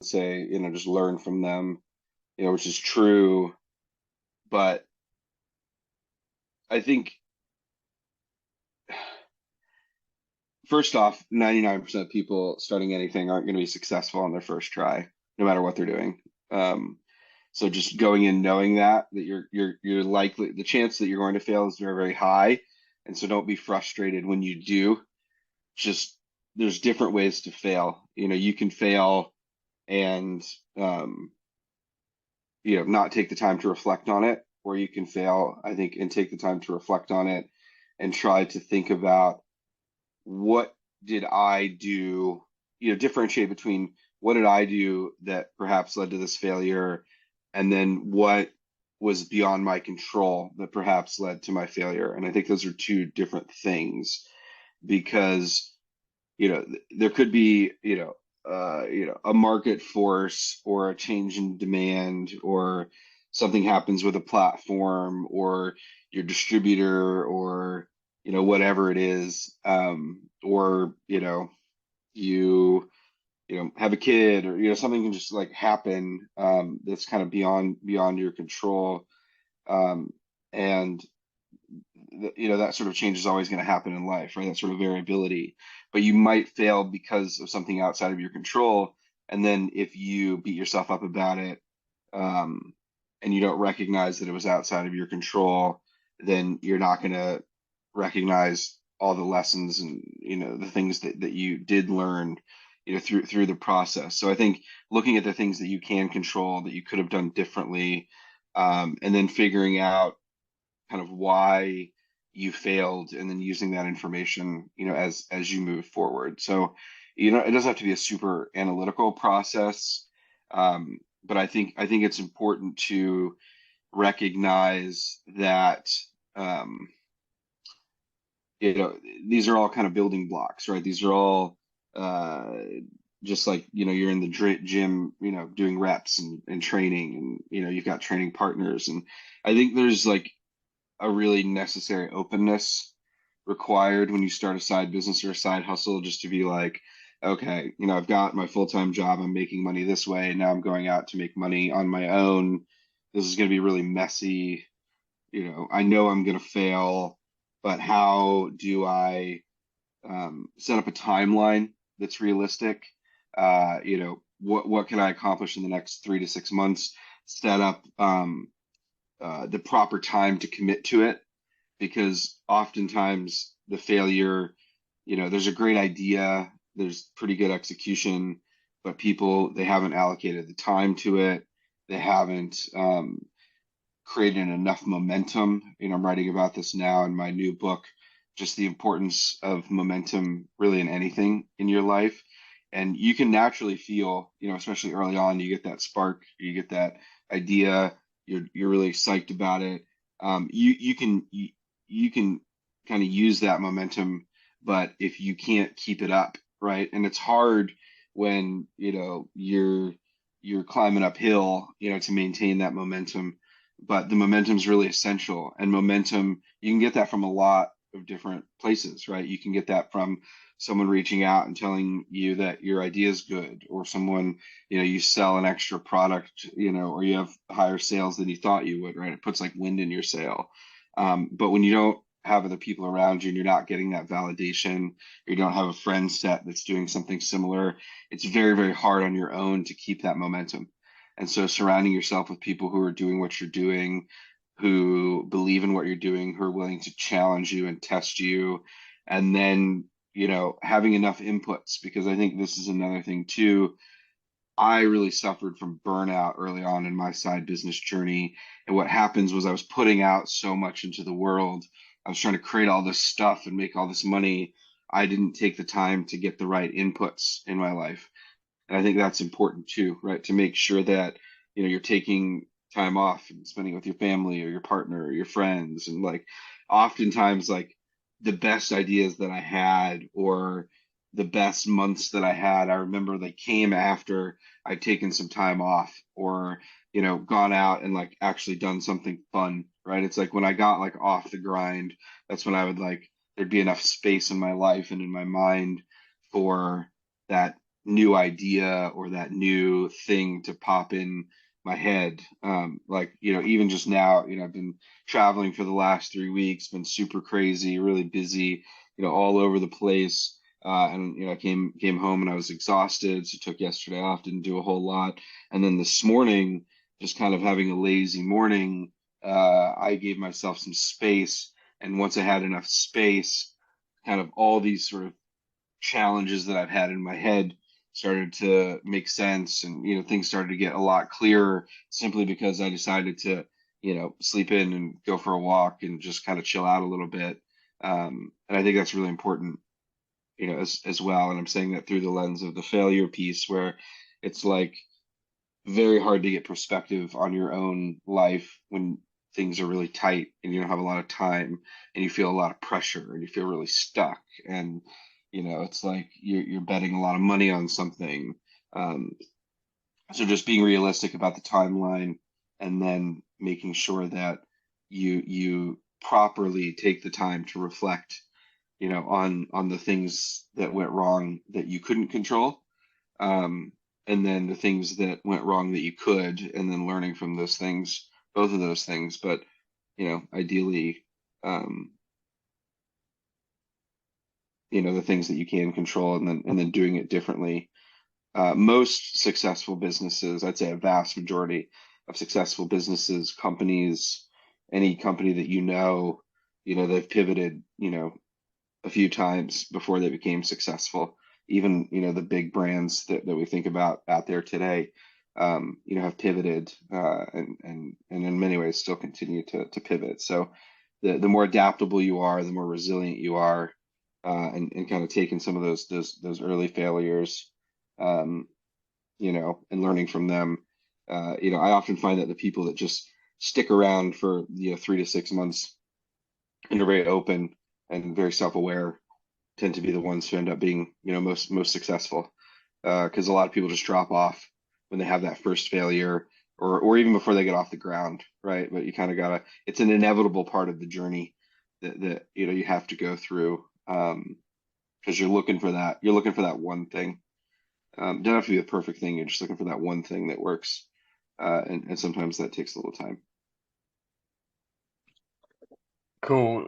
say, just learn from them, which is true. But I think first off, 99% of people starting anything aren't going to be successful on their first try, no matter what they're doing. Um, so just going in knowing that you're likely the chance that you're going to fail is very, very high. And so don't be frustrated when you do. Just there's different ways to fail. You can fail and um, not take the time to reflect on it, or you can fail, I think, and take the time to reflect on it and try to think about what did I do, differentiate between what did I do that perhaps led to this failure, and then what was beyond my control that perhaps led to my failure. And I think those are two different things because, there could be, a market force or a change in demand or something happens with a platform or your distributor or whatever it is, or you have a kid or something can just like happen, that's kind of beyond your control, um, and that sort of change is always going to happen in life, right? That sort of variability. But you might fail because of something outside of your control. And then if you beat yourself up about it, um, and you don't recognize that it was outside of your control, then you're not going to recognize all the lessons and the things that you did learn through the process. So I think looking at the things that you can control that you could have done differently, and then figuring out kind of why you failed and then using that information, as you move forward. So, it doesn't have to be a super analytical process. But I think it's important to recognize that, um, these are all kind of building blocks, right? These are all uh, just like, you're in the gym, doing reps and training, and you've got training partners. And I think there's like a really necessary openness required when you start a side business or a side hustle, just to be like, okay, I've got my full-time job, I'm making money this way, now I'm going out to make money on my own. This is going to be really messy. I know I'm going to fail, but how do I set up a timeline that's realistic? What can I accomplish in the next 3 to 6 months? Set up the proper time to commit to it, because oftentimes the failure, there's a great idea, there's pretty good execution, but people, they haven't allocated the time to it. They haven't created enough momentum. I'm writing about this now in my new book, just the importance of momentum really in anything in your life. And you can naturally feel, especially early on, you get that spark, you get that idea, you're really psyched about it. You can kind of use that momentum, but if you can't keep it up, right? And it's hard when, you're climbing uphill, to maintain that momentum. But the momentum is really essential. And momentum, you can get that from a lot of different places, right? You can get that from someone reaching out and telling you that your idea is good, or someone, you sell an extra product, or you have higher sales than you thought you would, right? It puts like wind in your sail. But when you don't have other people around you and you're not getting that validation, or you don't have a friend set that's doing something similar, it's very, very hard on your own to keep that momentum. And so surrounding yourself with people who are doing what you're doing, who believe in what you're doing, who are willing to challenge you and test you, and then, having enough inputs, because I think this is another thing too. I really suffered from burnout early on in my side business journey. And what happens was I was putting out so much into the world. I was trying to create all this stuff and make all this money. I didn't take the time to get the right inputs in my life. And I think that's important too, right? To make sure that, you're taking time off and spending with your family or your partner or your friends. And like oftentimes like the best ideas that I had, or the best months that I had, I remember they came after I'd taken some time off, or, gone out and like actually done something fun, right? It's like when I got like off the grind, that's when I would like, there'd be enough space in my life and in my mind for that new idea or that new thing to pop in my head. Like, even just now, I've been traveling for the last 3 weeks, been super crazy, really busy, all over the place. And I came home and I was exhausted, so took yesterday off, didn't do a whole lot. And then this morning, just kind of having a lazy morning, I gave myself some space. And once I had enough space, kind of all these sort of challenges that I've had in my head started to make sense, and things started to get a lot clearer simply because I decided to sleep in and go for a walk and just kind of chill out a little bit. And I think that's really important, as well. And I'm saying that through the lens of the failure piece, where it's like very hard to get perspective on your own life when things are really tight and you don't have a lot of time and you feel a lot of pressure and you feel really stuck. And it's like you're betting a lot of money on something. um, so just being realistic about the timeline, and then making sure that you properly take the time to reflect, on the things that went wrong that you couldn't control, um, and then the things that went wrong that you could, and then learning from those things, both of those things. But ideally, um, the things that you can control, and then doing it differently. Most successful businesses, I'd say a vast majority of successful businesses, companies, any company that they've pivoted, a few times before they became successful. Even, the big brands that we think about out there today, have pivoted, and in many ways still continue to pivot. So the more adaptable you are, the more resilient you are, and kind of taking some of those early failures, um, and learning from them. I often find that the people that just stick around for 3 to 6 months and are very open and very self-aware tend to be the ones who end up being, most successful. Because a lot of people just drop off when they have that first failure, or even before they get off the ground, right? But you kind of gotta, it's an inevitable part of the journey that you have to go through, because you're looking for that one thing. Don't have to be the perfect thing. You're just looking for that one thing that works, and sometimes that takes a little time. Cool.